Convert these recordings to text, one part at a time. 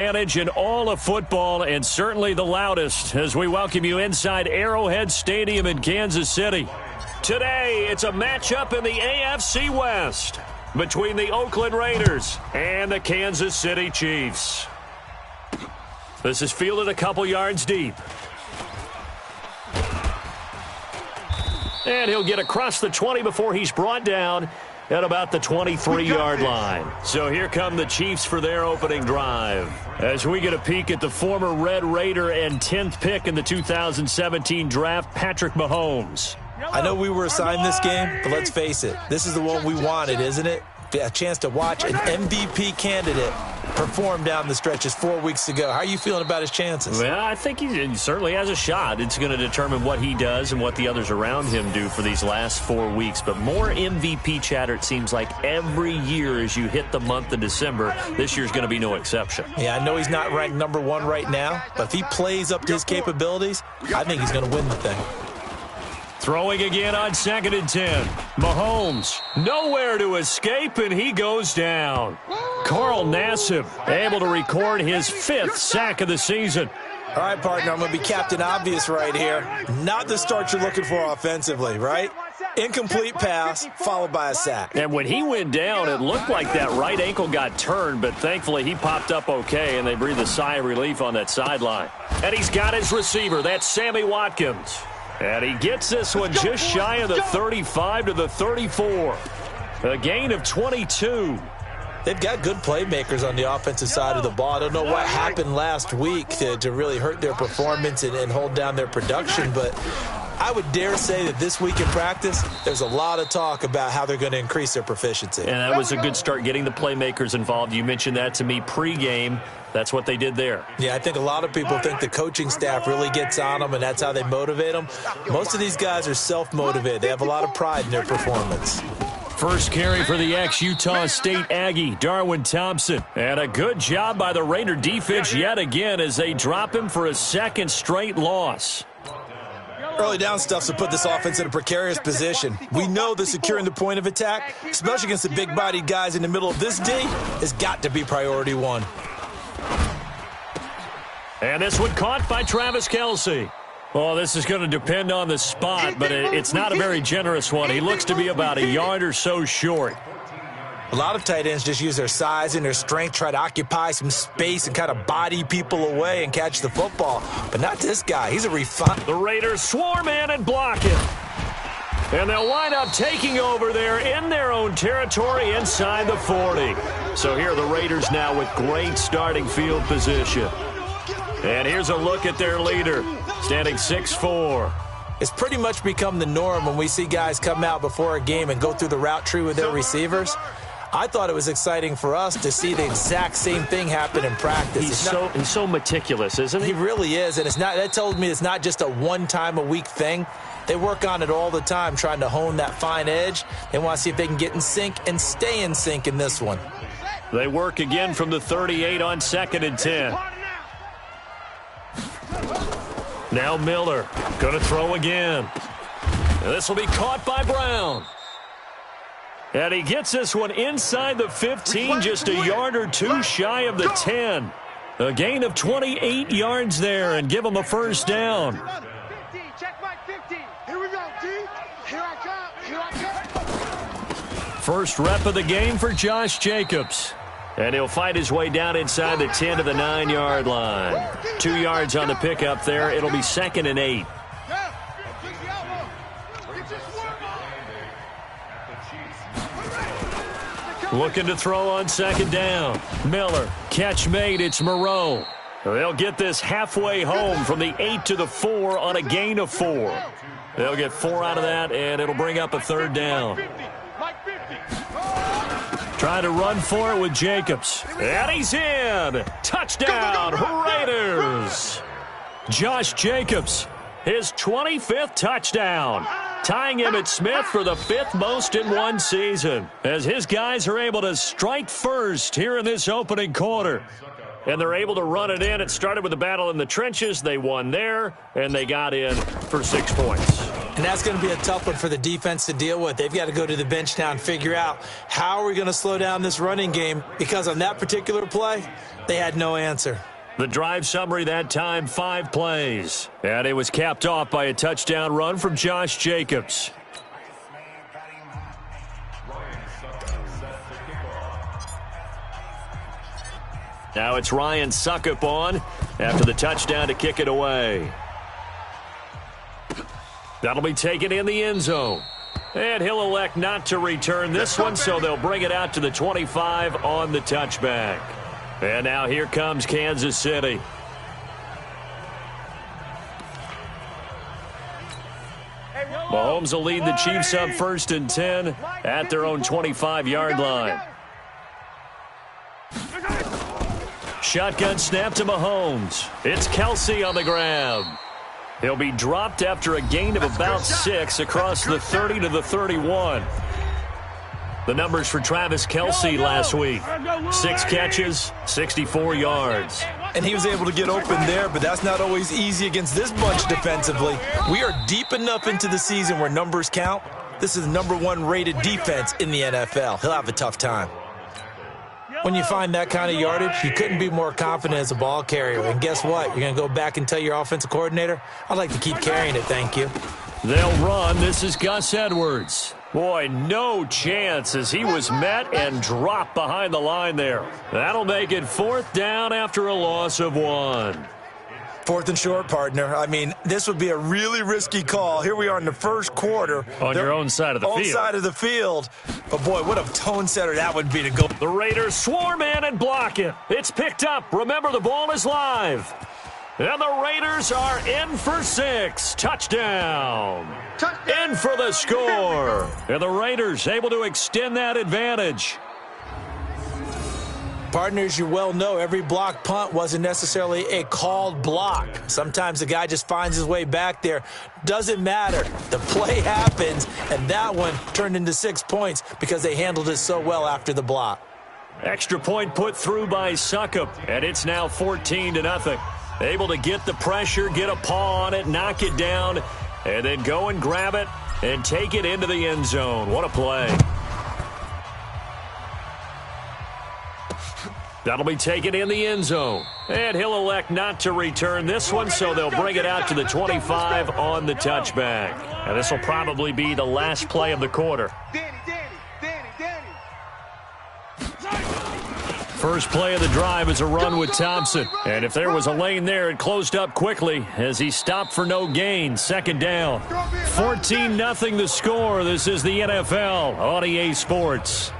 Advantage in all of football, and certainly the loudest, as we welcome you inside Arrowhead Stadium in Kansas City. Today, it's a matchup in the AFC West between the Oakland Raiders and the Kansas City Chiefs. This is fielded a couple yards deep. And he'll get across the 20 before he's brought down at about the 23-yard line. So here come the Chiefs for their opening drive. As we get a peek at the former Red Raider and 10th pick in the 2017 draft, Patrick Mahomes. I know we were assigned this game, but let's face it, this is the one we wanted, isn't it? A chance to watch an MVP candidate perform down the stretches 4 weeks ago. How are you feeling about his chances? Well, I think he certainly has a shot. It's going to determine what he does and what the others around him do for these last 4 weeks. But more MVP chatter, it seems like, every year as you hit the month of December. This year's going to be no exception. Yeah, I know he's not ranked number 1 right now, but if he plays up to his capabilities, I think he's going to win the thing. Throwing again on 2nd and 10. Mahomes, nowhere to escape, and he goes down. Carl Nassib able to record his 5th sack of the season. All right, partner, I'm going to be Captain Obvious right here. Not the start you're looking for offensively, right? Incomplete pass, followed by a sack. And when he went down, it looked like that right ankle got turned, but thankfully he popped up okay, and they breathed a sigh of relief on that sideline. And he's got his receiver. That's Sammy Watkins. And he gets this one just shy of the 35 to the 34. A gain of 22. They've got good playmakers on the offensive side of the ball. I don't know what happened last week to really hurt their performance and hold down their production, but I would dare say that this week in practice, there's a lot of talk about how they're going to increase their proficiency. And that was a good start, getting the playmakers involved. You mentioned that to me pregame. That's what they did there. Yeah, I think a lot of people think the coaching staff really gets on them, and that's how they motivate them. Most of these guys are self-motivated. They have a lot of pride in their performance. First carry for the ex-Utah State Aggie, Darwin Thompson. And a good job by the Raider defense yet again as they drop him for a 2nd straight loss. Early down stuff to put this offense in a precarious position. We know that securing the point of attack, especially against the big-bodied guys in the middle of this D, has got to be priority 1. And this one caught by Travis Kelce. Well, this is going to depend on the spot, but it's not a very generous one. He looks to be about a yard or so short. A lot of tight ends just use their size and their strength, try to occupy some space and kind of body people away and catch the football. But not this guy. He's a refined. The Raiders swarm in and block it. And they'll wind up taking over there in their own territory inside the 40. So here are the Raiders now with great starting field position. And here's a look at their leader, standing 6'4". It's pretty much become the norm when we see guys come out before a game and go through the route tree with their receivers. I thought it was exciting for us to see the exact same thing happen in practice. He's so meticulous, isn't he? He really is, and that tells me it's not just a one-time-a-week thing. They work on it all the time, trying to hone that fine edge. They want to see if they can get in sync and stay in sync in this one. They work again from the 38 on 2nd and 10. Now Miller going to throw again. And this will be caught by Brown. And he gets this one inside the 15, just a yard or two shy of the 10. A gain of 28 yards there and give him a first down. 15, check back 15. Here we go, D. Here I come. Here I come. First rep of the game for Josh Jacobs. And he'll fight his way down inside the 10 to the 9-yard line. 2 yards on the pickup there. It'll be 2nd and 8. Looking to throw on 2nd down. Miller, catch made, it's Moreau. They'll get this halfway home from the 8 to the 4 on a gain of 4. They'll get 4 out of that, and it'll bring up a 3rd down. Trying to run for it with Jacobs. And he's in. Touchdown, Raiders. Josh Jacobs, his 25th touchdown. Tying Emmitt Smith for the 5th most in one season, as his guys are able to strike first here in this opening quarter. and they're able to run it in. It started with a battle in the trenches. They won there, and they got in for 6 points. And that's going to be a tough one for the defense to deal with. They've got to go to the bench now and figure out how are we going to slow down this running game, because on that particular play, they had no answer. The drive summary that time, 5 plays. And it was capped off by a touchdown run from Josh Jacobs. Now it's Ryan Suckup on after the touchdown to kick it away. That'll be taken in the end zone. And he'll elect not to return this one, so they'll bring it out to the 25 on the touchback. And now here comes Kansas City. Mahomes will lead the Chiefs up 1st and 10 at their own 25-yard line. Shotgun snap to Mahomes. It's Kelsey on the grab. He'll be dropped after a gain of about 6 across the 30 to the 31. The numbers for Travis Kelsey last week: 6 catches, 64 yards. And he was able to get open there, but that's not always easy against this bunch defensively. We are deep enough into the season where numbers count. This is the #1 rated defense in the NFL. He'll have a tough time. When you find that kind of yardage, you couldn't be more confident as a ball carrier. And guess what? You're going to go back and tell your offensive coordinator, I'd like to keep carrying it, thank you. They'll run. This is Gus Edwards. Boy, no chance as he was met and dropped behind the line there. That'll make it 4th down after a loss of 1. 4th and short, partner. I mean, this would be a really risky call. Here we are in the first quarter. On your own side of the field. Own side of the field. But, boy, what a tone setter that would be to go. The Raiders swarm in and block it. It's picked up. Remember, the ball is live. And the Raiders are in for 6. Touchdown. In for the score. And the Raiders able to extend that advantage. Partners, you well know every block punt wasn't necessarily a called block. Sometimes the guy just finds his way back there. Doesn't matter. The play happens, and that one turned into 6 points because they handled it so well after the block. Extra point put through by Suckup, and it's now 14-0. Able to get the pressure, get a paw on it, knock it down, and then go and grab it and take it into the end zone. What a play. That'll be taken in the end zone. And he'll elect not to return this one, so they'll bring it out to the 25 on the touchback. And this will probably be the last play of the quarter. First play of the drive is a run with Thompson. And if there was a lane there, it closed up quickly as he stopped for no gain. 2nd down. 14-0 the score. This is the NFL on EA Sports.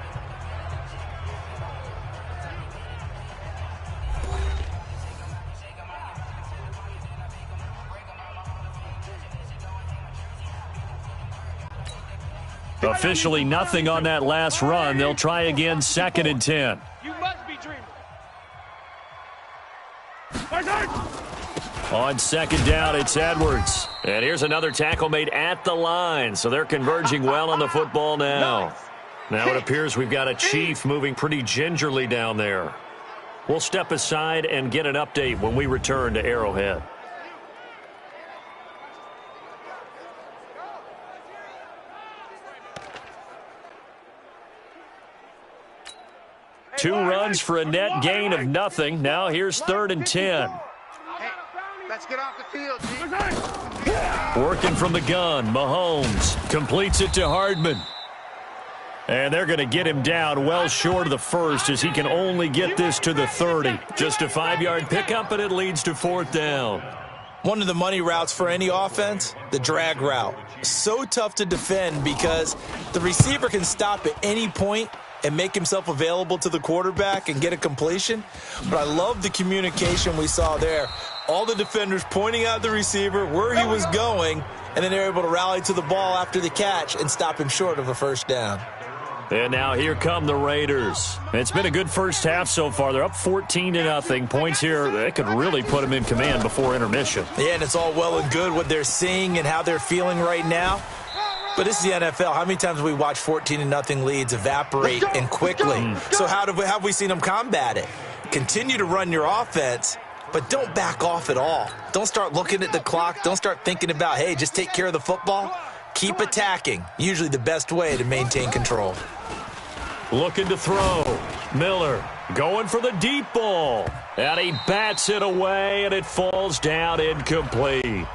Officially nothing on that last run. They'll try again 2nd and 10. You must be dreaming. On 2nd down, it's Edwards. And here's another tackle made at the line. So they're converging well on the football now. Now it appears we've got a Chief moving pretty gingerly down there. We'll step aside and get an update when we return to Arrowhead. Two runs for a net gain of nothing. Now here's 3rd and 10. Hey, let's get off the field, G. Working from the gun, Mahomes completes it to Hardman. And they're going to get him down well short of the 1st as he can only get this to the 30. Just a 5-yard pickup, and it leads to 4th down. One of the money routes for any offense, the drag route. So tough to defend because the receiver can stop at any point and make himself available to the quarterback and get a completion. But I love the communication we saw there. All the defenders pointing out the receiver, where he was going, and then they're able to rally to the ball after the catch and stop him short of a 1st down. And now here come the Raiders. It's been a good first half so far. They're up 14-0. Points here, they could really put them in command before intermission. Yeah, and it's all well and good what they're seeing and how they're feeling right now. But this is the NFL. How many times have we watched 14-0 leads evaporate and quickly? So how have we seen them combat it? continue to run your offense, but don't back off at all. Don't start looking at the clock. Don't start thinking about, hey, just take care of the football. Keep attacking. Usually the best way to maintain control. Looking to throw. Miller going for the deep ball. And he bats it away, and it falls down incomplete.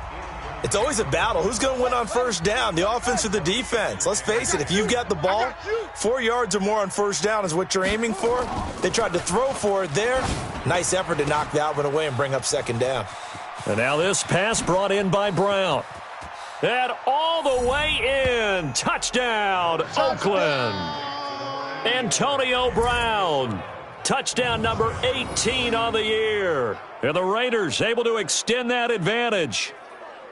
It's always a battle. Who's going to win on first down, the offense or the defense? Let's face it, if you've got the ball, 4 yards or more on first down is what you're aiming for. They tried to throw for it there. Nice effort to knock that one away and bring up second down. And now this pass brought in by Brown. And all the way in. Touchdown, Oakland. Antonio Brown. Touchdown number 18 on the year. And the Raiders able to extend that advantage.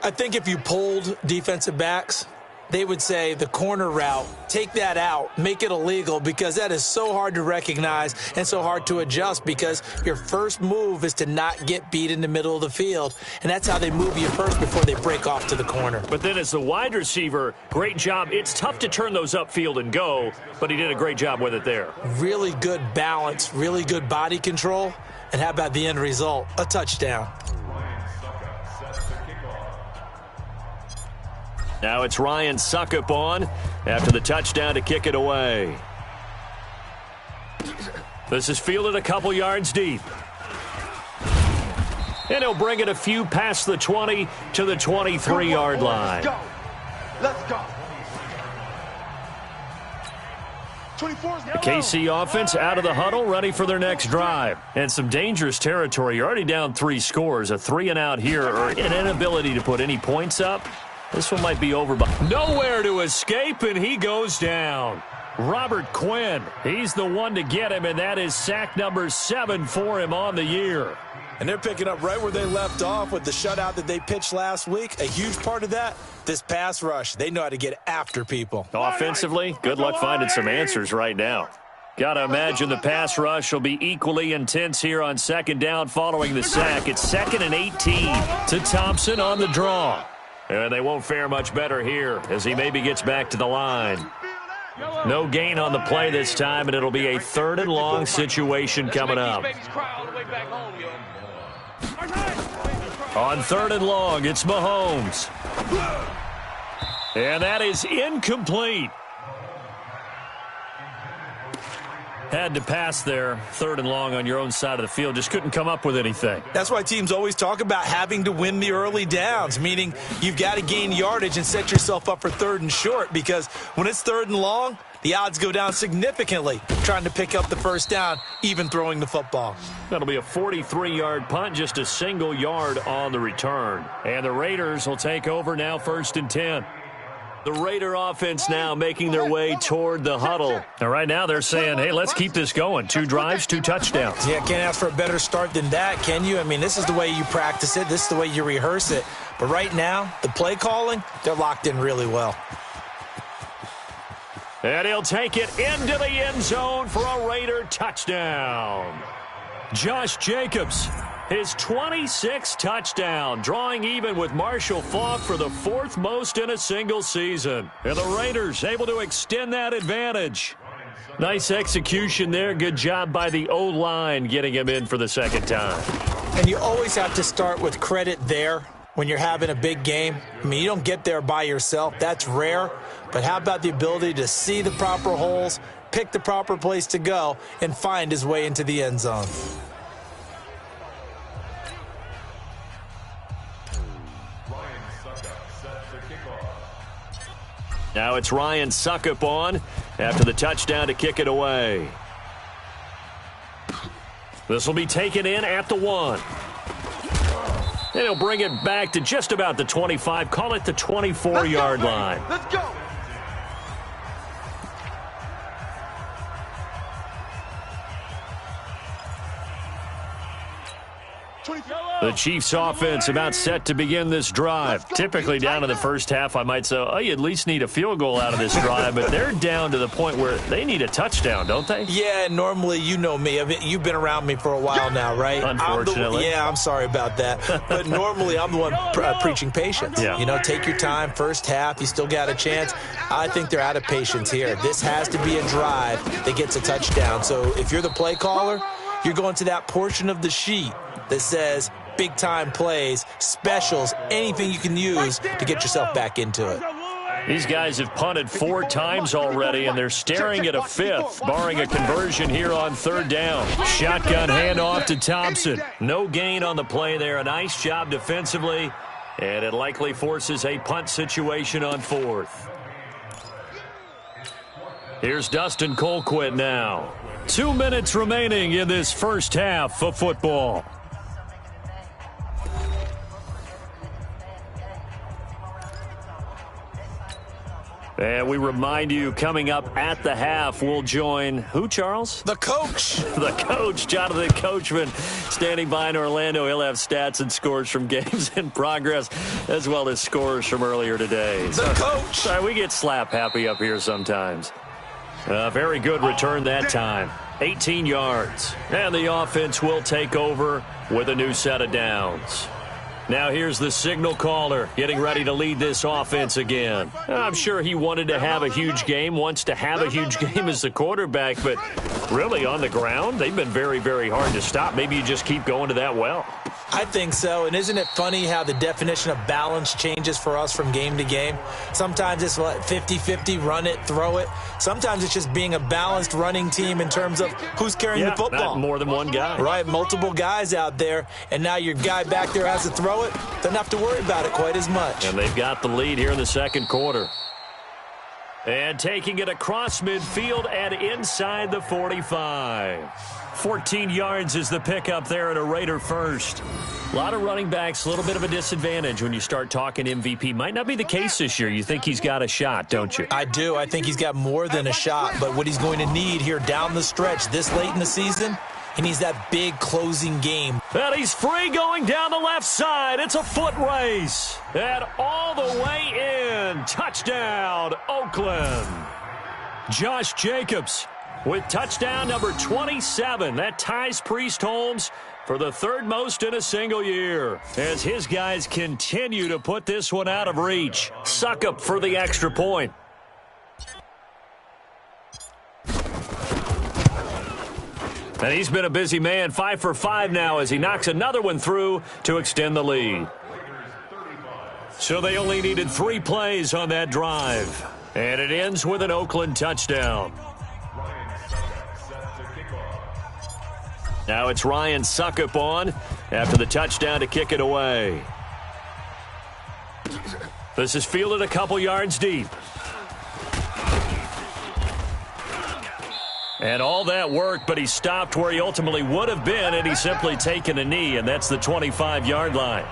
I think if you polled defensive backs, they would say the corner route, take that out, make it illegal, because that is so hard to recognize and so hard to adjust, because your first move is to not get beat in the middle of the field, and that's how they move you first before they break off to the corner. But then as the wide receiver, great job. It's tough to turn those upfield and go, but he did a great job with it there. Really good balance, really good body control, and how about the end result? A touchdown. Now it's Ryan Suckup on after the touchdown to kick it away. This is fielded a couple yards deep. And he'll bring it a few past the 20 to the 23-yard line. Let's go. Let's go. The KC offense out of the huddle, ready for their next drive. And some dangerous territory. You're already down 3 scores. A 3-and-out here, or an inability to put any points up. This one might be over, but nowhere to escape, and he goes down. Robert Quinn, he's the one to get him, and that is sack number 7 for him on the year. And they're picking up right where they left off with the shutout that they pitched last week. A huge part of that, this pass rush. They know how to get after people. Offensively, good luck finding some answers right now. Got to imagine the pass rush will be equally intense here on second down following the sack. It's 2nd and 18 to Thompson on the draw. And they won't fare much better here as he maybe gets back to the line. No gain on the play this time, and it'll be a 3rd and long situation coming up. On 3rd and long, it's Mahomes. And that is incomplete. Had to pass there, 3rd and long on your own side of the field. Just couldn't come up with anything. That's why teams always talk about having to win the early downs, meaning you've got to gain yardage and set yourself up for 3rd and short, because when it's 3rd and long, the odds go down significantly trying to pick up the first down, even throwing the football. That'll be a 43-yard punt, just a single yard on the return. And the Raiders will take over now, 1st and 10. The Raider offense now making their way toward the huddle. And right now they're saying, hey, let's keep this going. 2 drives, 2 touchdowns. Yeah, can't ask for a better start than that, can you? I mean, this is the way you practice it. This is the way you rehearse it. But right now, the play calling, they're locked in really well. And he'll take it into the end zone for a Raider touchdown. Josh Jacobs, his 26th touchdown, drawing even with Marshall Faulk for the 4th most in a single season. And the Raiders able to extend that advantage. Nice execution there. Good job by the O-line getting him in for the 2nd time. And you always have to start with credit there when you're having a big game. I mean, you don't get there by yourself. That's rare. But how about the ability to see the proper holes, pick the proper place to go, and find his way into the end zone? Now it's Ryan Suckup on after the touchdown to kick it away. This will be taken in at the 1. And he'll bring it back to just about the 25, call it the 24-yard line. Let's go. The Chiefs offense about set to begin this drive. Typically down in the first half, I might say, oh, you at least need a field goal out of this drive, but they're down to the point where they need a touchdown, don't they? Yeah, normally, you know me. I mean, you've been around me for a while now, right? Unfortunately. I'm sorry about that. But normally, I'm the one preaching patience. Yeah. You know, take your time, first half, you still got a chance. I think they're out of patience here. This has to be a drive that gets a touchdown. So if you're the play caller, you're going to that portion of the sheet that says big-time plays, specials, anything you can use to get yourself back into it. These guys have punted 4 times already, and they're staring at a 5th, barring a conversion here on 3rd down. Shotgun handoff to Thompson. No gain on the play there. A nice job defensively, and it likely forces a punt situation on 4th. Here's Dustin Colquitt now. 2 minutes remaining in this first half of football. And we remind you, coming up at the half, we'll join who, Charles? The coach. The coach, Jonathan Coachman, standing by in Orlando. He'll have stats and scores from games in progress, as well as scores from earlier today. The coach. Sorry, we get slap happy up here sometimes. Very good return that time. 18 yards. And the offense will take over with a new set of downs. Now here's the signal caller getting ready to lead this offense again. I'm sure he wanted to have a huge game, wants to have a huge game as the quarterback, but really on the ground, they've been very, very hard to stop. Maybe you just keep going to that well. I think so, and isn't it funny how the definition of balance changes for us from game to game? Sometimes it's 50-50, run it, throw it. Sometimes it's just being a balanced running team in terms of who's carrying the football. Not more than one guy. Right, multiple guys out there, and now your guy back there has to throw it. Doesn't have to worry about it quite as much. And they've got the lead here in the second quarter. And taking it across midfield and inside the 45. 14 yards is the pickup there at a Raider first. A lot of running backs, a little bit of a disadvantage when you start talking MVP. Might not be the case this year. You think he's got a shot, don't you? I do. I think he's got more than a shot. But what he's going to need here down the stretch this late in the season, he needs that big closing game. And he's free going down the left side. It's a foot race. And all the way in. Touchdown, Oakland. Josh Jacobs with touchdown number 27. That ties Priest Holmes for the 3rd most in a single year, as his guys continue to put this one out of reach. Suckup for the extra point. And he's been a busy man, 5 for 5 now as he knocks another one through to extend the lead. So they only needed 3 plays on that drive. And it ends with an Oakland touchdown. Now it's Ryan Suckup on after the touchdown to kick it away. This is fielded a couple yards deep. And all that work, but he stopped where he ultimately would have been had he simply taken a knee, and that's the 25-yard line.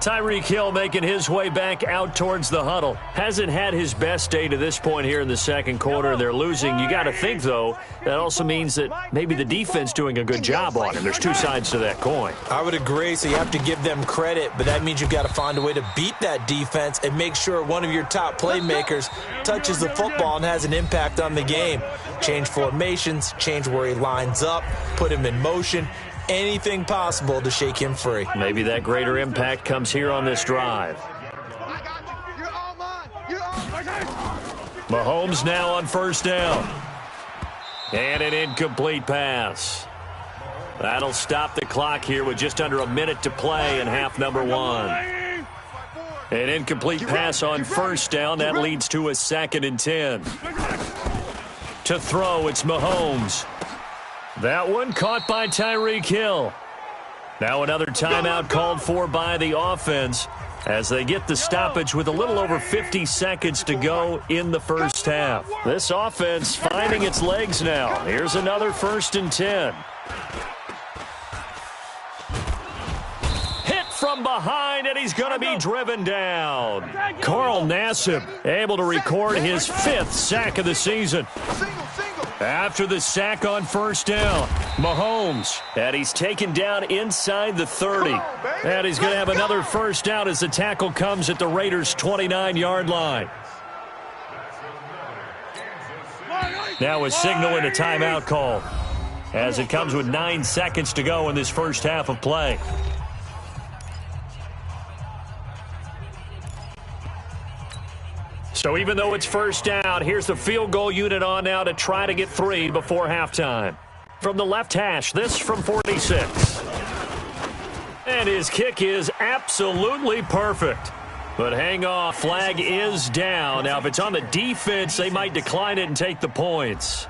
Tyreek Hill making his way back out towards the huddle. Hasn't had his best day to this point here in the second quarter. They're losing. You got to think, though, that also means that maybe the defense doing a good job on him. There's 2 sides to that coin. I would agree, so you have to give them credit, but that means you've got to find a way to beat that defense and make sure one of your top playmakers touches the football and has an impact on the game. Change formations, change where he lines up, put him in motion. Anything possible to shake him free. Maybe that greater impact comes here on this drive. Mahomes now on 1st down. And an incomplete pass. That'll stop the clock here with just under a minute to play in half number 1. An incomplete pass on 1st down. That leads to a 2nd and 10. To throw, it's Mahomes. That one caught by Tyreek Hill. Now another timeout called for by the offense as they get the stoppage with a little over 50 seconds to go in the first half. This offense finding its legs now. Here's another 1st and 10. Hit from behind, and he's going to be driven down. Carl Nassib able to record his 5th sack of the season. After the sack on 1st down, Mahomes, and he's taken down inside the 30. And he's going to have another 1st down as the tackle comes at the Raiders' 29-yard line. Now a signal and a timeout call as it comes with 9 seconds to go in this first half of play. So even though it's 1st down, here's the field goal unit on now to try to get 3 before halftime. From the left hash, this from 46. And his kick is absolutely perfect. But hang off, flag is down. Now, if it's on the defense, they might decline it and take the points.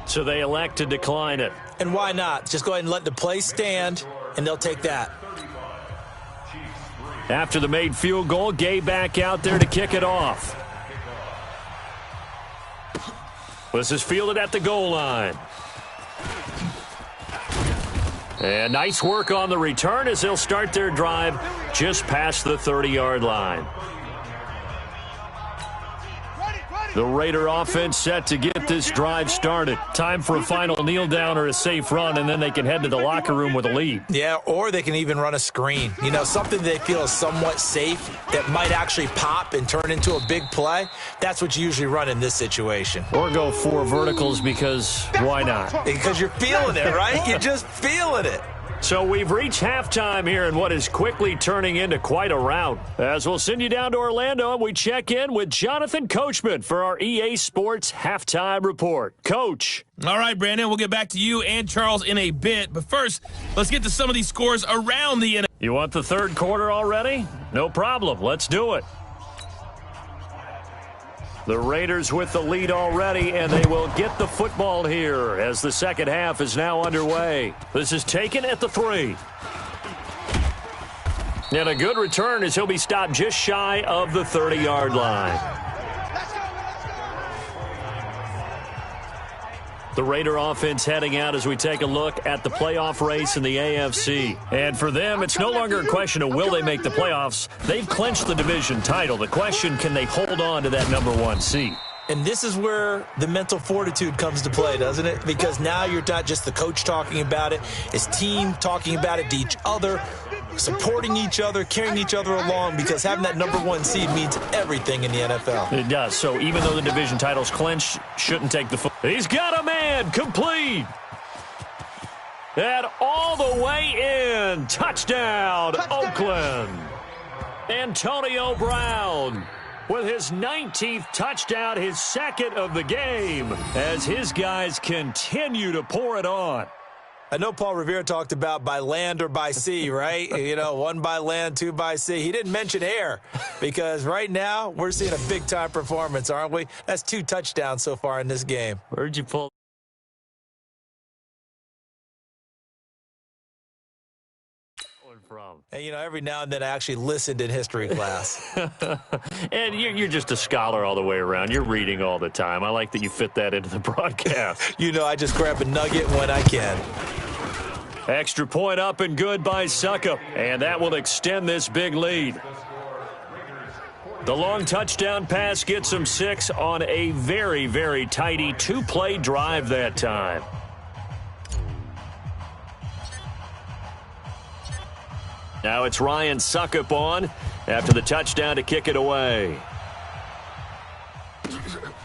So they elect to decline it. And why not? Just go ahead and let the play stand, and they'll take that. After the made field goal, Gay back out there to kick it off. This is fielded at the goal line. And nice work on the return as they'll start their drive just past the 30-yard line. The Raider offense set to get this drive started. Time for a final kneel down or a safe run, and then they can head to the locker room with a lead. Yeah, or they can even run a screen. You know, something they feel is somewhat safe that might actually pop and turn into a big play. That's what you usually run in this situation. Or go 4 verticals because why not? Because you're feeling it, right? You're just feeling it. So we've reached halftime here in what is quickly turning into quite a rout. As we'll send you down to Orlando and we check in with Jonathan Coachman for our EA Sports Halftime Report. Coach. All right, Brandon, we'll get back to you and Charles in a bit. But first, let's get to some of these scores around the NFL. You want the third quarter already? No problem. Let's do it. The Raiders with the lead already, and they will get the football here as the second half is now underway. This is taken at the 3. And a good return as he'll be stopped just shy of the 30-yard line. The Raider offense heading out as we take a look at the playoff race in the AFC. And for them, it's no longer a question of will they make the playoffs. They've clinched the division title. The question, can they hold on to that number 1 seed? And this is where the mental fortitude comes to play, doesn't it? Because now you're not just the coach talking about it, it's team talking about it to each other, supporting each other, carrying each other along, because having that number 1 seed means everything in the NFL. It does. So even though the division title's clinched, shouldn't take the foot. He's got a man complete. And all the way in. Touchdown, Oakland. Antonio Brown with his 19th touchdown, his second of the game, as his guys continue to pour it on. I know Paul Revere talked about by land or by sea, right? You know, 1 by land, 2 by sea. He didn't mention air because right now we're seeing a big-time performance, aren't we? That's 2 touchdowns so far in this game. Where'd you pull from? And, you know, every now and then I actually listened in history class. And you're just a scholar all the way around. You're reading all the time. I like that you fit that into the broadcast. You know, I just grab a nugget when I can. Extra point up and good by Suckup. And that will extend this big lead. The long touchdown pass gets them 6 on a very, very tidy 2-play drive that time. Now it's Ryan Suckup on after the touchdown to kick it away.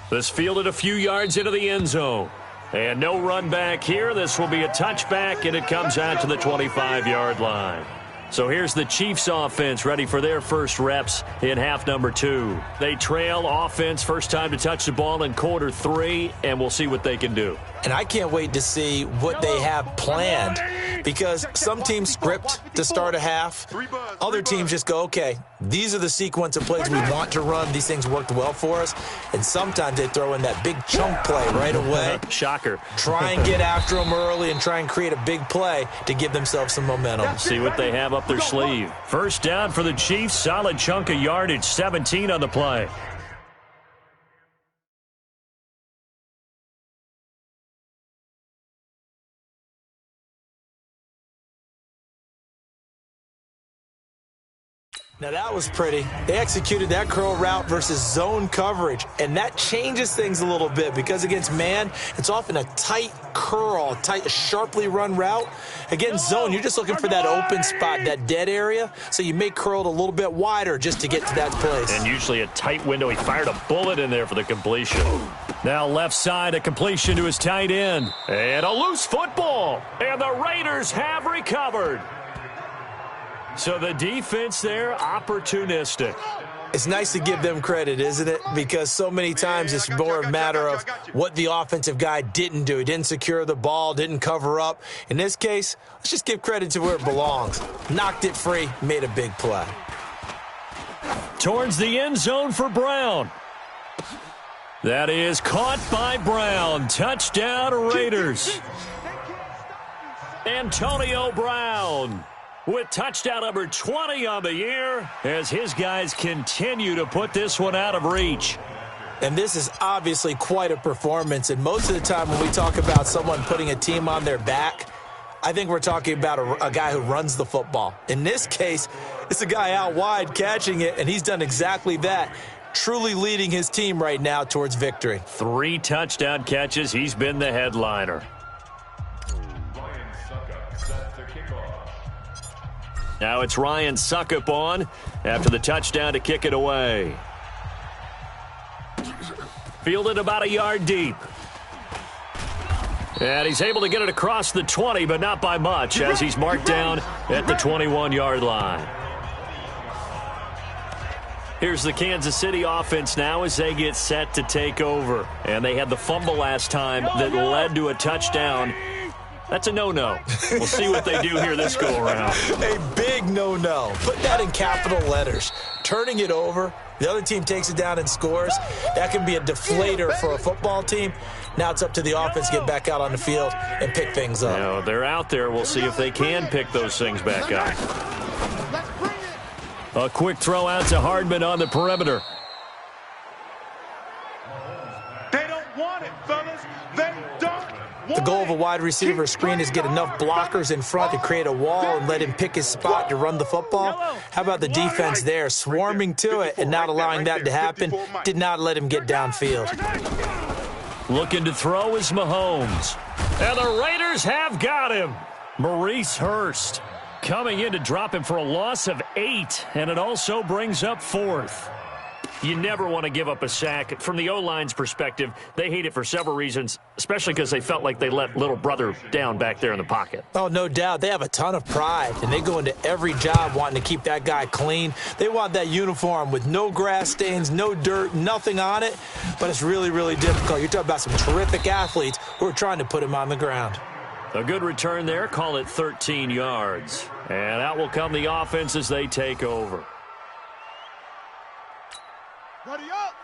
This fielded a few yards into the end zone. And no run back here. This will be a touchback, and it comes out to the 25-yard line. So here's the Chiefs offense ready for their first reps in half number 2. They trail offense, first time to touch the ball in quarter 3, and we'll see what they can do. And I can't wait to see what they have planned, because some teams script to start a half. Other teams just go, okay, these are the sequence of plays we want to run. These things worked well for us. And sometimes they throw in that big chunk play right away. Shocker. Try and get after them early and try and create a big play to give themselves some momentum. See what they have up their sleeve. First down for the Chiefs. Solid chunk of yardage, 17 on the play. Now that was pretty. They executed that curl route versus zone coverage, and that changes things a little bit because against man, it's often a tight curl, tight, sharply run route. Against zone, you're just looking for that open spot, that dead area, so you make curl a little bit wider just to get to that place. And usually a tight window. He fired a bullet in there for the completion. Now left side, a completion to his tight end. And a loose football. And the Raiders have recovered. So the defense there, opportunistic. It's nice to give them credit, isn't it? Because so many times it's more a matter of what the offensive guy didn't do. He didn't secure the ball, didn't cover up. In this case, let's just give credit to where it belongs. Knocked it free, made a big play. Towards the end zone for Brown. That is caught by Brown. Touchdown, Raiders. Antonio Brown with touchdown number 20 on the year as his guys continue to put this one out of reach. And this is obviously quite a performance. And most of the time when we talk about someone putting a team on their back, I think we're talking about a guy who runs the football. In this case, it's a guy out wide catching it, and he's done exactly that. Truly leading his team right now towards victory. 3 touchdown catches. He's been the headliner. Now it's Ryan Suckup on after the touchdown to kick it away. Fielded about a yard deep. And he's able to get it across the 20, but not by much, as he's marked down at the 21-yard line. Here's the Kansas City offense now as they get set to take over. And they had the fumble last time that led to a touchdown. That's a no-no. We'll see what they do here this go-around. A big no-no. Put that in capital letters. Turning it over, the other team takes it down and scores. That can be a deflator for a football team. Now it's up to the offense to get back out on the field and pick things up. Now, they're out there. We'll see if they can pick those things back up. A quick throw out to Hardman on the perimeter. They don't want it, fellas. They don't. The goal of a wide receiver screen is get enough blockers in front to create a wall and let him pick his spot to run the football. How about the defense there, swarming to it and not allowing that to happen? Did not let him get downfield. Looking to throw is Mahomes. And the Raiders have got him. Maurice Hurst coming in to drop him for a loss of 8, and it also brings up 4th. You never want to give up a sack. From the O-line's perspective, they hate it for several reasons, especially because they felt like they let little brother down back there in the pocket. Oh, no doubt. They have a ton of pride, and they go into every job wanting to keep that guy clean. They want that uniform with no grass stains, no dirt, nothing on it, but it's really, really difficult. You're talking about some terrific athletes who are trying to put him on the ground. A good return there. Call it 13 yards. And out will come the offense as they take over.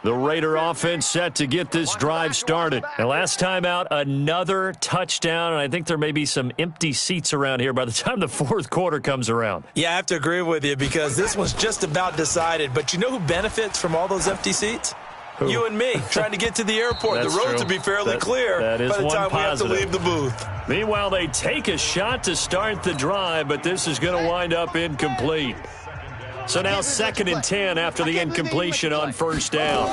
The Raider offense set to get this drive started. And last time out, another touchdown. And I think there may be some empty seats around here by the time the fourth quarter comes around. Yeah, I have to agree with you because this one's just about decided. But you know who benefits from all those empty seats? Who? You and me, trying to get to the airport. The roads will be fairly clear by the time we have to leave the booth. Meanwhile, they take a shot to start the drive, but this is going to wind up incomplete. So now 2nd and 10 after the incompletion on first down.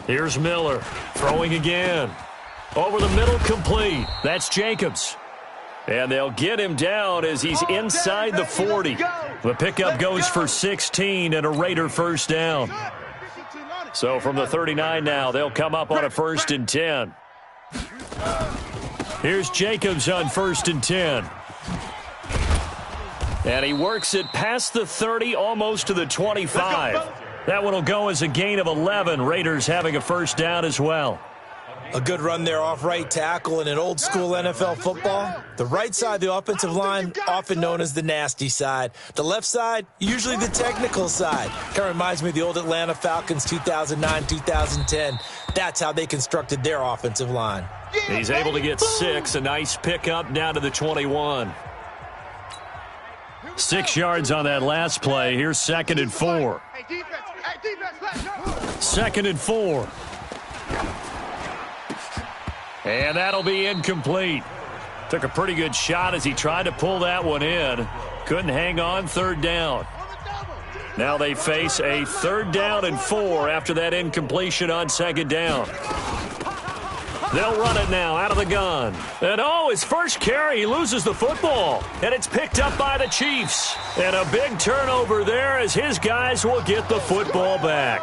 Here's Miller throwing again. Over the middle, complete. That's Jacobs. And they'll get him down as he's inside the 40. The pickup goes for 16 and a Raider first down. So from the 39 now, they'll come up on a 1st and 10. Here's Jacobs on 1st and 10. And he works it past the 30, almost to the 25. That one will go as a gain of 11. Raiders having a first down as well. A good run there off right tackle in an old school NFL football. The right side of the offensive line, often known as the nasty side. The left side, usually the technical side. Kind of reminds me of the old Atlanta Falcons 2009, 2010. That's how they constructed their offensive line. He's able to get 6. A nice pickup down to the 21. 6 yards on that last play. Here's 2nd and 4. 2nd and 4. And that'll be incomplete. Took a pretty good shot as he tried to pull that one in. Couldn't hang on. 3rd down. Now they face a 3rd down and 4 after that incompletion on 2nd down. They'll run it now out of the gun. And his first carry, he loses the football. And it's picked up by the Chiefs. And a big turnover there as his guys will get the football back.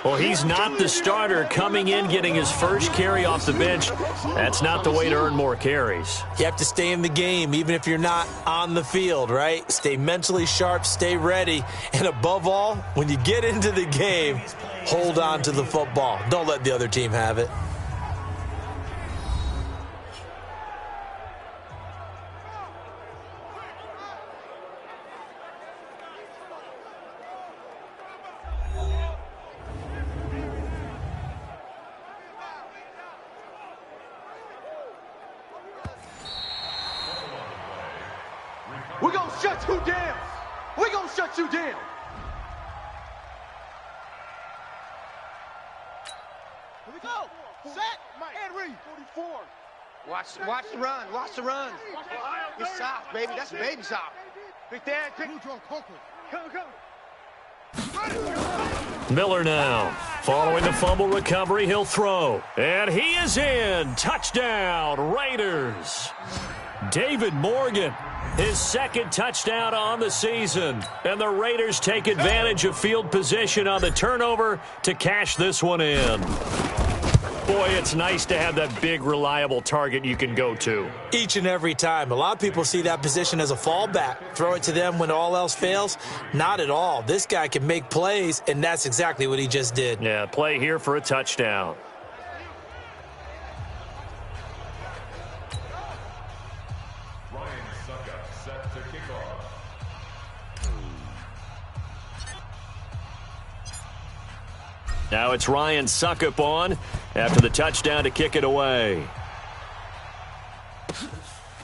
Well, he's not the starter coming in, getting his first carry off the bench. That's not the way to earn more carries. You have to stay in the game, even if you're not on the field, right? Stay mentally sharp, stay ready, and above all, when you get into the game, hold on to the football. Don't let the other team have it. We're going to shut you down. We're going to shut you down. Here we go. Set. And read. 44. Watch the run. Watch the run. It's soft, baby. That's baby soft. Big Dad, quick. Come. Miller now. Following the fumble recovery, he'll throw. And he is in. Touchdown, Raiders. David Morgan, his second touchdown on the season. And the Raiders take advantage of field position on the turnover to cash this one in. Boy, it's nice to have that big, reliable target you can go to. Each and every time. A lot of people see that position as a fallback. Throw it to them when all else fails. Not at all. This guy can make plays, and that's exactly what he just did. Yeah, play here for a touchdown. Now it's Ryan Suckup on after the touchdown to kick it away.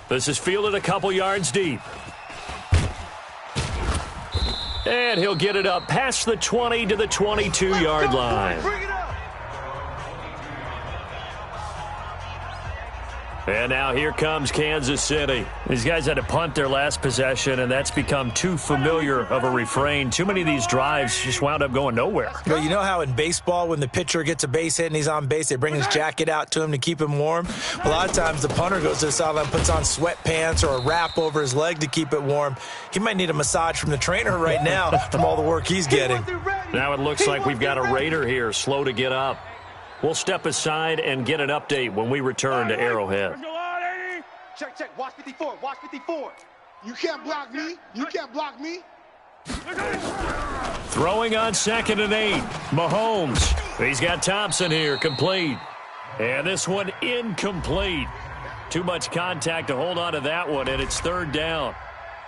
This is fielded a couple yards deep. And he'll get it up past the 20 to the 22-yard line. And now here comes Kansas City. These guys had to punt their last possession, and that's become too familiar of a refrain. Too many of these drives just wound up going nowhere. Well, you know how in baseball when the pitcher gets a base hit and he's on base, they bring his jacket out to him to keep him warm? A lot of times the punter goes to the sideline, puts on sweatpants or a wrap over his leg to keep it warm. He might need a massage from the trainer right now from all the work he's getting. Now it looks like we've got a Raider here, slow to get up. We'll step aside and get an update when we return to Arrowhead. Check. Watch 54. Watch 54. You can't block me. You can't block me. Throwing on 2nd and 8. Mahomes. He's got Thompson here, complete. And this one incomplete. Too much contact to hold on to that one, and it's 3rd down.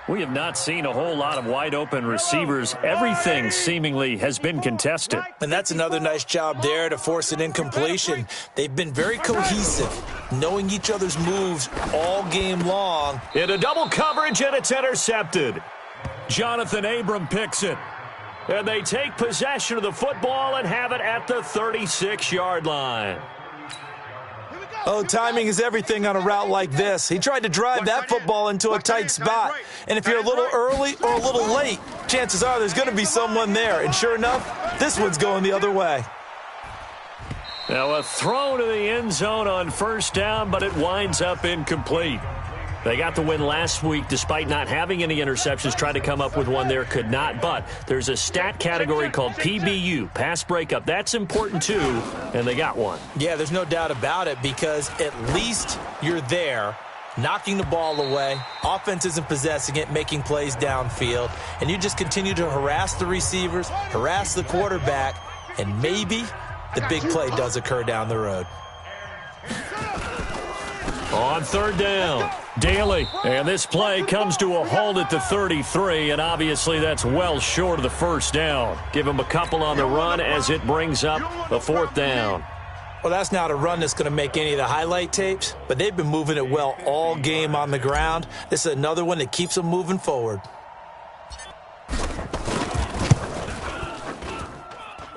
We have not seen a whole lot of wide-open receivers. Everything seemingly has been contested. And that's another nice job there to force an incompletion. They've been very cohesive, knowing each other's moves all game long. In a double coverage, and it's intercepted. Jonathan Abram picks it. And they take possession of the football and have it at the 36-yard line. Oh, timing is everything on a route like this. He tried to drive that football into a tight spot. And if you're a little early or a little late, chances are there's going to be someone there. And sure enough, this one's going the other way. Now a throw to the end zone on 1st down, but it winds up incomplete. They got the win last week despite not having any interceptions. Tried to come up with one there, could not. But there's a stat category called PBU, pass breakup. That's important too, and they got one. Yeah, there's no doubt about it because at least you're there, knocking the ball away. Offense isn't possessing it, making plays downfield. And you just continue to harass the receivers, harass the quarterback, and maybe the big play does occur down the road. On 3rd down, Daly. And this play comes to a halt at the 33, and obviously that's well short of the 1st down. Give him a couple on the run as it brings up the 4th down. Well, that's not a run that's going to make any of the highlight tapes, but they've been moving it well all game on the ground. This is another one that keeps them moving forward.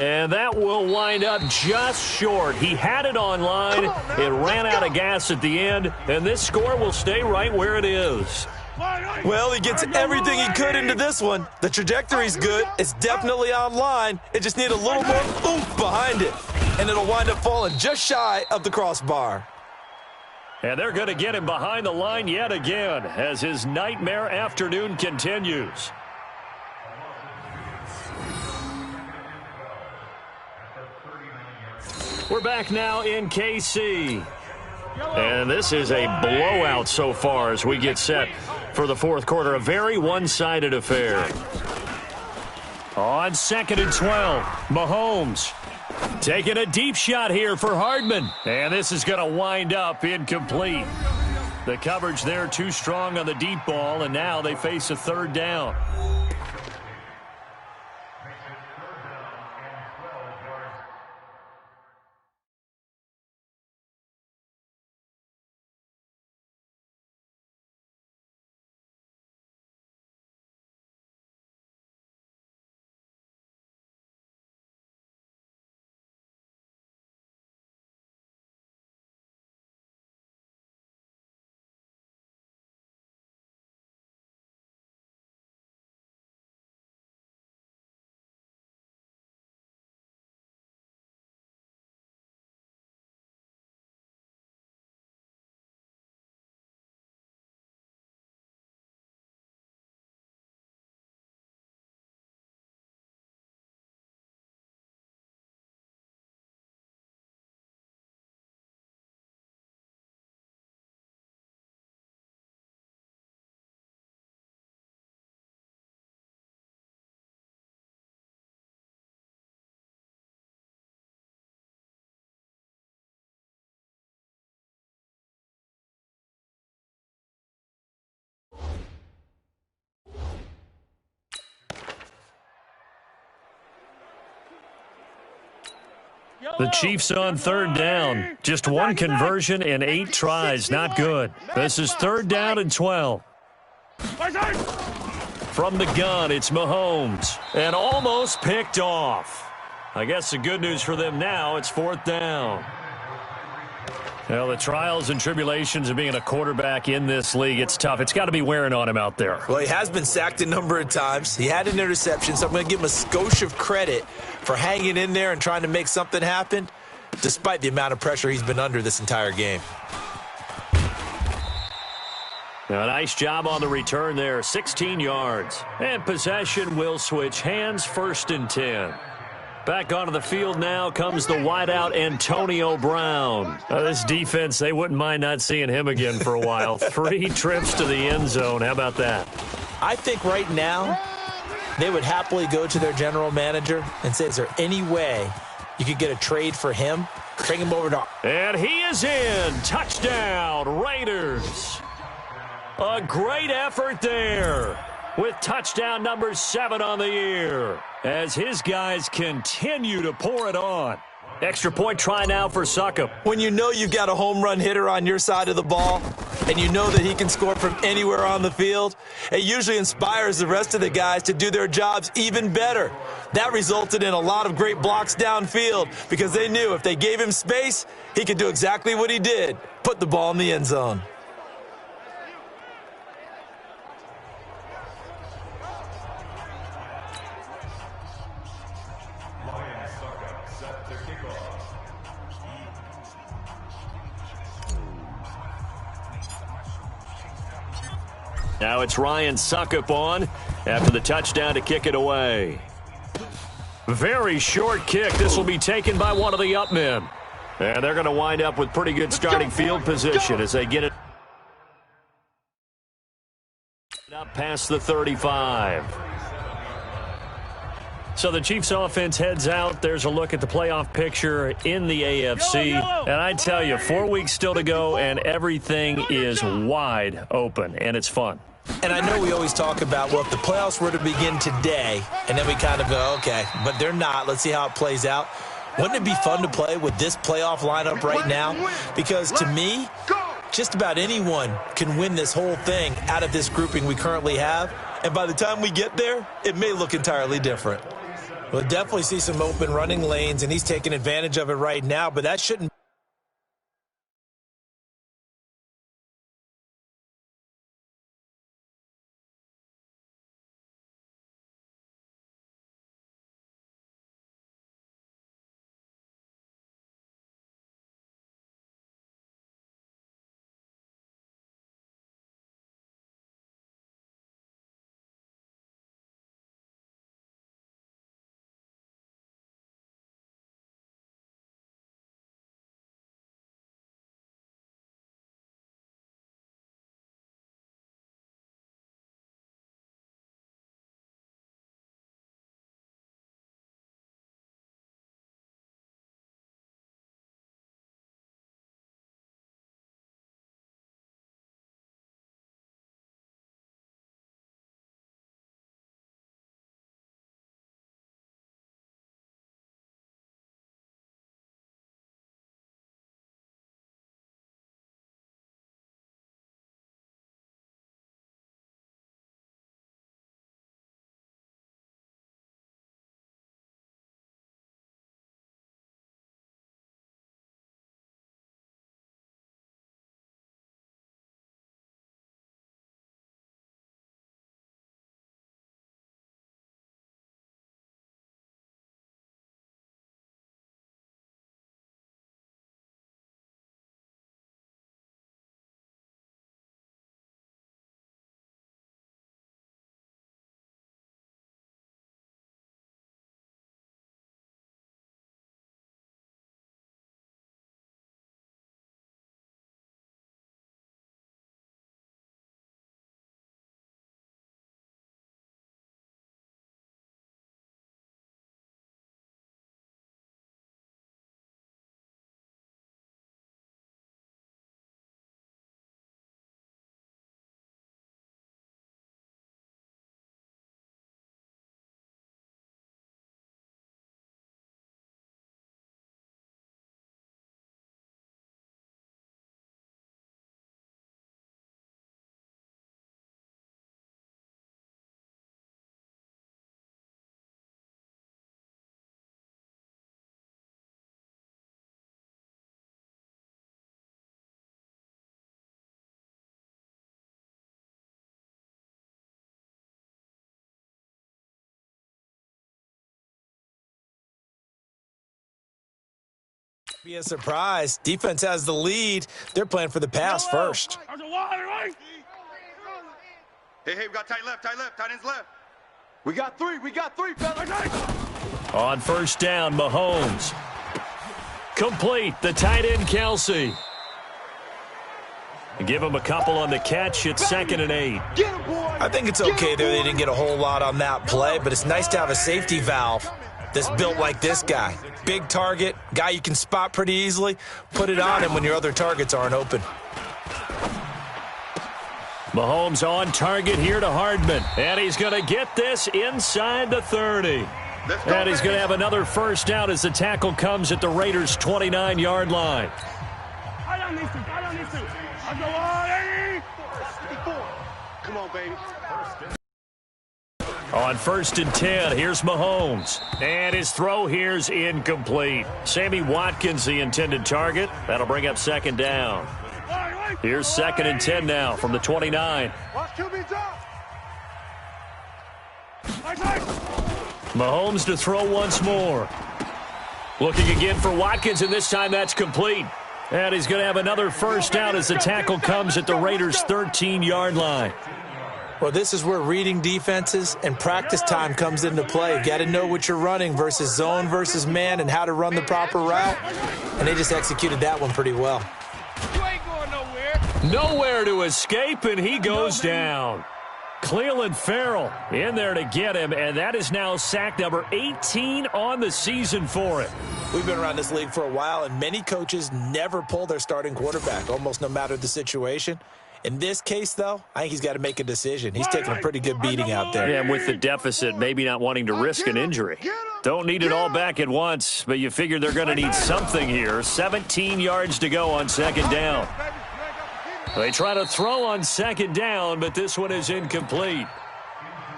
And that will wind up just short. He had it on line. It ran out of gas at the end, and this score will stay right where it is. Well, he gets everything he could into this one. The trajectory's good. It's definitely on line. It just needs a little more oomph behind it, and it'll wind up falling just shy of the crossbar. And they're going to get him behind the line yet again as his nightmare afternoon continues. We're back now in KC. And this is a blowout so far as we get set for the fourth quarter. A very one-sided affair. On 2nd and 12, Mahomes taking a deep shot here for Hardman. And this is going to wind up incomplete. The coverage there too strong on the deep ball, and now they face a third down. The Chiefs on third down. Just one conversion and 8 tries. Not good. This is 3rd down and 12. From the gun, it's Mahomes. And almost picked off. I guess the good news for them now, it's 4th down. Well, the trials and tribulations of being a quarterback in this league, it's tough. It's got to be wearing on him out there. Well, he has been sacked a number of times. He had an interception, so I'm going to give him a skosh of credit for hanging in there and trying to make something happen, despite the amount of pressure he's been under this entire game. Now, a nice job on the return there, 16 yards. And possession will switch hands, 1st and 10. Back onto the field now comes the wideout Antonio Brown. This defense, they wouldn't mind not seeing him again for a while. 3 trips to the end zone. How about that? I think right now they would happily go to their general manager and say, is there any way you could get a trade for him? Bring him over to... And he is in. Touchdown, Raiders. A great effort there with touchdown number 7 on the year as his guys continue to pour it on. Extra point try now for Succop. When you know you've got a home run hitter on your side of the ball and you know that he can score from anywhere on the field, it usually inspires the rest of the guys to do their jobs even better. That resulted in a lot of great blocks downfield because they knew if they gave him space, he could do exactly what he did, put the ball in the end zone. Now it's Ryan Succop on after the touchdown to kick it away. Very short kick. This will be taken by one of the up men. And they're going to wind up with pretty good starting field position as they get it up past the 35. So the Chiefs offense heads out. There's a look at the playoff picture in the AFC. And I tell you, 4 weeks still to go, and everything is wide open, and it's fun. And I know we always talk about, well, if the playoffs were to begin today, and then we kind of go, okay, but they're not. Let's see how it plays out. Wouldn't it be fun to play with this playoff lineup right now? Because to me, just about anyone can win this whole thing out of this grouping we currently have. And by the time we get there, it may look entirely different. We'll definitely see some open running lanes, and he's taking advantage of it right now, but that shouldn't Be a surprise. Defense has the lead. They're playing for the pass first. Hey, we got tight left, tight ends left. We got three, fellas. On first down, Mahomes. Complete, the tight end, Kelsey. Give him a couple on the catch. It's 2nd and 8. I think it's okay there. They didn't get a whole lot on that play, but it's nice to have a safety valve that's built like this guy. Big target, guy you can spot pretty easily. Put it on him when your other targets aren't open. Mahomes on target here to Hardman. And he's going to get this inside the 30. And he's going to have another first down as the tackle comes at the Raiders' 29-yard line. Come on, baby. On 1st and 10, here's Mahomes. And his throw here's incomplete. Sammy Watkins, the intended target. That'll bring up 2nd down. Here's 2nd and 10 now from the 29. Mahomes to throw once more. Looking again for Watkins, and this time that's complete. And he's going to have another first down as the tackle comes at the Raiders' 13-yard line. Well, this is where reading defenses and practice time comes into play. You got to know what you're running versus zone versus man and how to run the proper route. And they just executed that one pretty well. You ain't going nowhere. Nowhere to escape, and he goes down. Cleveland Farrell in there to get him, and that is now sack number 18 on the season for him. We've been around this league for a while, and many coaches never pull their starting quarterback, almost no matter the situation. In this case, though, I think he's got to make a decision. He's taking a pretty good beating out there. Yeah, and with the deficit, maybe not wanting to risk an injury. Don't need it all back at once, but you figure they're going to need something here. 17 yards to go on 2nd down. They try to throw on 2nd down, but this one is incomplete.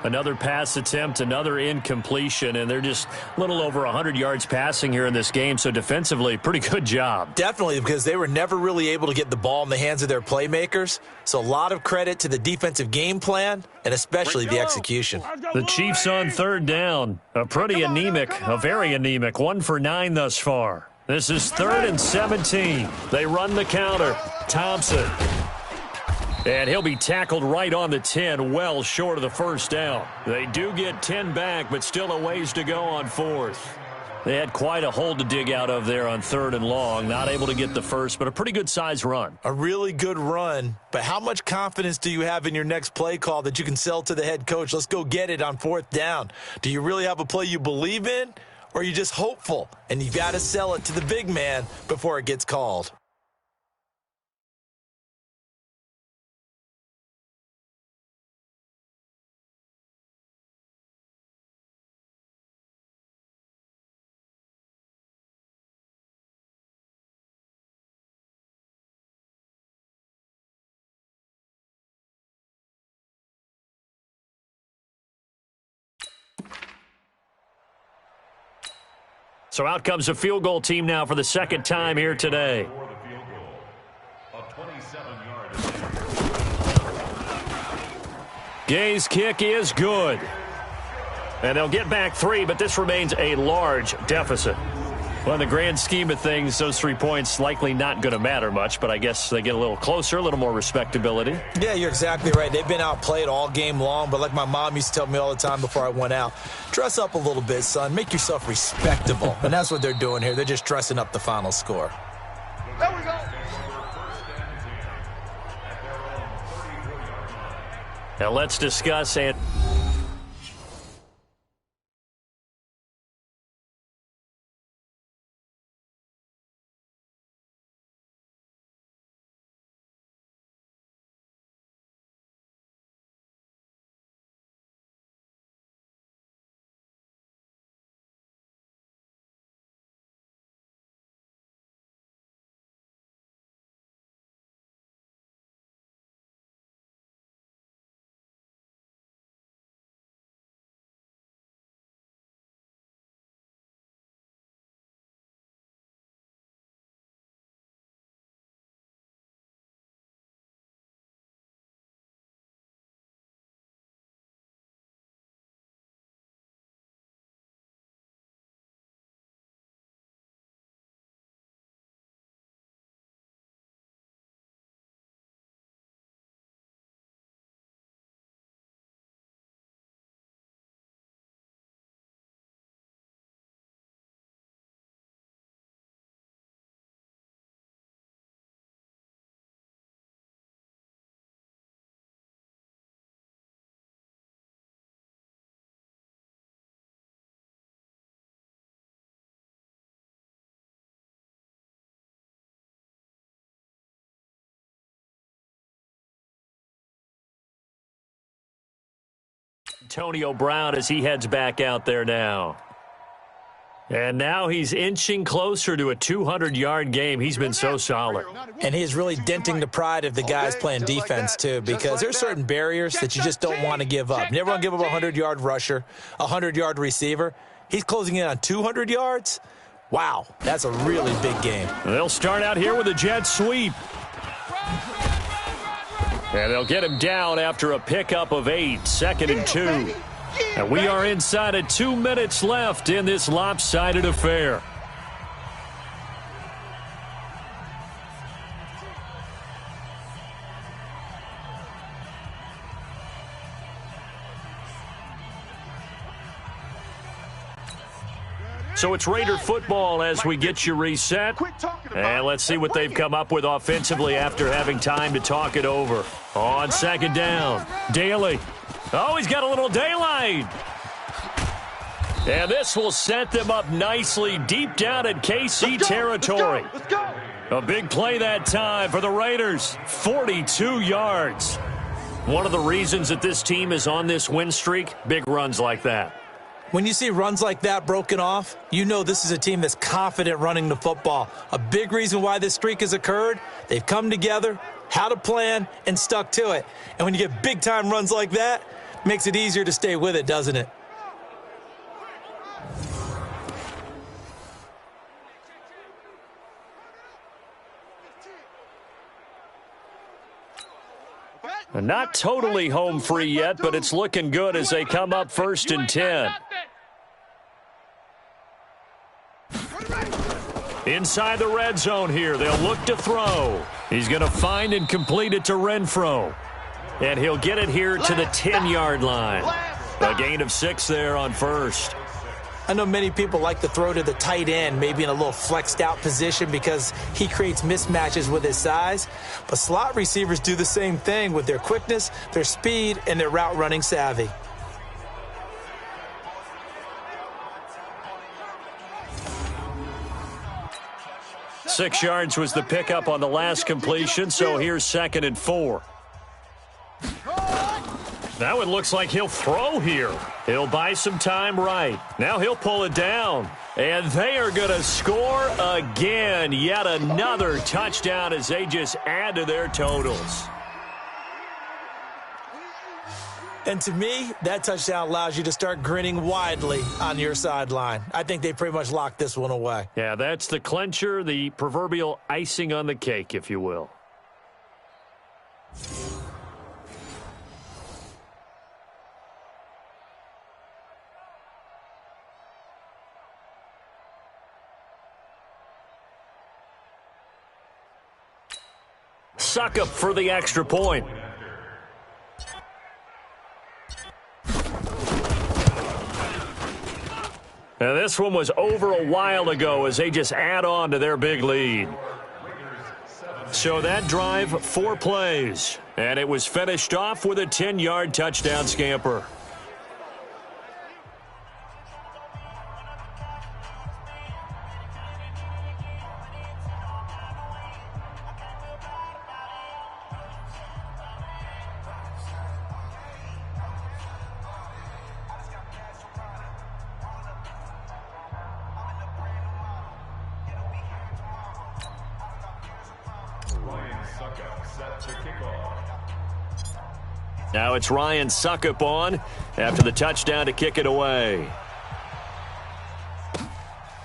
Another pass attempt, another incompletion, and they're just a little over 100 yards passing here in this game, so defensively, pretty good job. Definitely, because they were never really able to get the ball in the hands of their playmakers, so a lot of credit to the defensive game plan and especially the execution. The Chiefs on 3rd down, a very anemic, 1 for 9 thus far. This is 3rd and 17. They run the counter. Thompson. And he'll be tackled right on the 10, well short of the first down. They do get 10 back, but still a ways to go on 4th. They had quite a hole to dig out of there on 3rd and long. Not able to get the first, but a pretty good size run. A really good run, but how much confidence do you have in your next play call that you can sell to the head coach? Let's go get it on 4th down. Do you really have a play you believe in, or are you just hopeful? And you've got to sell it to the big man before it gets called. So out comes a field goal team now for the 2nd time here today. Gay's kick is good. And they'll get back 3, but this remains a large deficit. Well, in the grand scheme of things, those 3 points likely not going to matter much, but I guess they get a little closer, a little more respectability. Yeah, you're exactly right. They've been outplayed all game long, but like my mom used to tell me all the time before I went out, dress up a little bit, son. Make yourself respectable. And that's what they're doing here. They're just dressing up the final score. There we go. Now let's discuss it. Antonio Brown as he heads back out there now. And now he's inching closer to a 200-yard game. He's been so solid. And he is really denting the pride of the guys playing defense, too, because there's certain barriers that you just don't want to give up. You never want to give up a 100-yard rusher, a 100-yard receiver. He's closing in on 200 yards. Wow, that's a really big game. They'll start out here with a jet sweep. And they'll get him down after a pickup of 8, 2nd and 2. And we are inside of 2 minutes left in this lopsided affair. So it's Raider football as we get you reset. And let's see what they've come up with offensively after having time to talk it over. On 2nd down, Daly. Oh, he's got a little daylight. And this will set them up nicely deep down in KC territory. Let's go. A big play that time for the Raiders. 42 yards. One of the reasons that this team is on this win streak, big runs like that. When you see runs like that broken off, you know this is a team that's confident running the football. A big reason why this streak has occurred, they've come together, had a plan, and stuck to it. And when you get big-time runs like that, makes it easier to stay with it, doesn't it? Not totally home free yet, but it's looking good as they come up 1st and 10. Inside the red zone here, they'll look to throw. He's going to find and complete it to Renfro. And he'll get it here to the 10-yard line. A gain of 6 there on 1st. I know many people like to throw to the tight end, maybe in a little flexed out position because he creates mismatches with his size. But slot receivers do the same thing with their quickness, their speed, and their route running savvy. Six yards was the pickup on the last completion, so here's 2nd and 4. Now it looks like he'll throw here. He'll buy some time right. Now he'll pull it down. And they are going to score again. Yet another touchdown as they just add to their totals. And to me, that touchdown allows you to start grinning widely on your sideline. I think they pretty much locked this one away. Yeah, that's the clincher, the proverbial icing on the cake, if you will. Suckup for the extra point. Now this one was over a while ago as they just add on to their big lead. So that drive, 4 plays. And it was finished off with a 10-yard touchdown scamper. Now it's Ryan Suckup on after the touchdown to kick it away.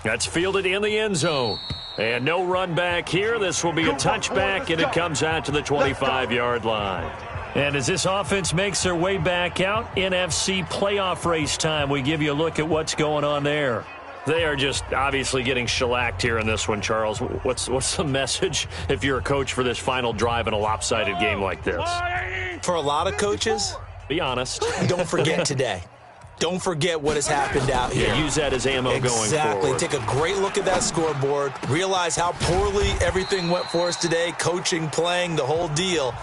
That's fielded in the end zone. And no run back here. This will be a touchback, and it comes out to the 25-yard line. And as this offense makes their way back out, NFC playoff race time, we give you a look at what's going on there. They are just obviously getting shellacked here in this one, Charles. What's the message if you're a coach for this final drive in a lopsided game like this? For a lot of coaches, be honest. Don't forget today. Don't forget what has happened out here. Yeah, use that as ammo going forward. Exactly. Take a great look at that scoreboard. Realize how poorly everything went for us today, coaching, playing, the whole deal.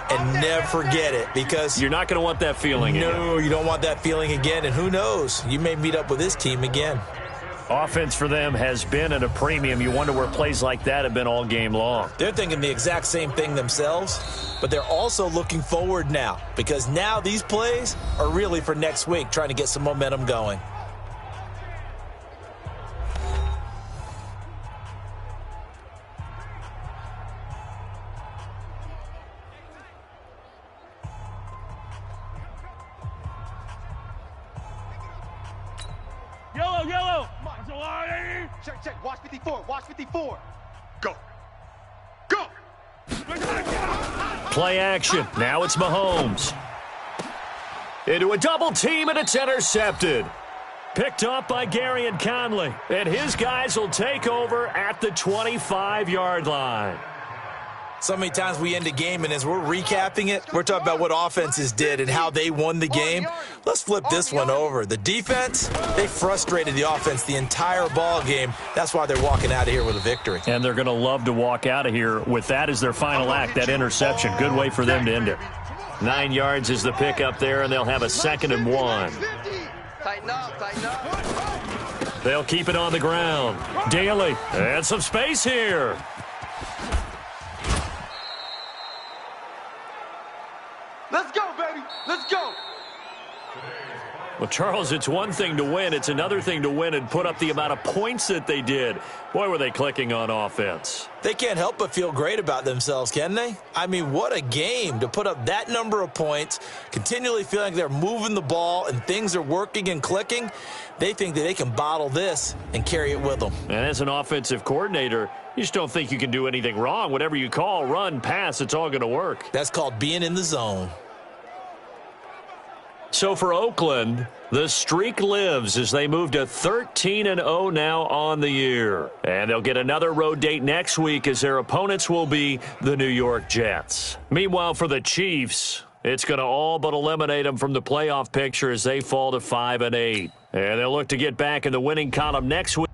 And never forget it, because you're not going to want that feeling again. No, you don't want that feeling again. And who knows? You may meet up with this team again. Offense for them has been at a premium. You wonder where plays like that have been all game long. They're thinking the exact same thing themselves, but they're also looking forward now because now these plays are really for next week, trying to get some momentum going. Yellow, yellow. Check, check. Watch 54. Watch 54. Go. Go. Play action. Now it's Mahomes. Into a double team, and it's intercepted. Picked up by Gary and Conley. And his guys will take over at the 25-yard line. So many times we end a game, and as we're recapping it, we're talking about what offenses did and how they won the game. Let's flip this one over. The defense, they frustrated the offense the entire ball game. That's why they're walking out of here with a victory. And they're going to love to walk out of here with that as their final act, that interception. Good way for them to end it. 9 yards is the pickup there, and they'll have a 2nd and 1. Tighten up, tighten up. They'll keep it on the ground. Daly, and some space here. Let's go, baby. Let's go. Well, Charles, it's one thing to win. It's another thing to win and put up the amount of points that they did. Boy, were they clicking on offense. They can't help but feel great about themselves, can they? I mean, what a game to put up that number of points, continually feeling like they're moving the ball and things are working and clicking. They think that they can bottle this and carry it with them. And as an offensive coordinator, you just don't think you can do anything wrong. Whatever you call, run, pass, it's all going to work. That's called being in the zone. So for Oakland, the streak lives as they move to 13-0 now on the year. And they'll get another road date next week as their opponents will be the New York Jets. Meanwhile, for the Chiefs, it's going to all but eliminate them from the playoff picture as they fall to 5-8. And they'll look to get back in the winning column next week.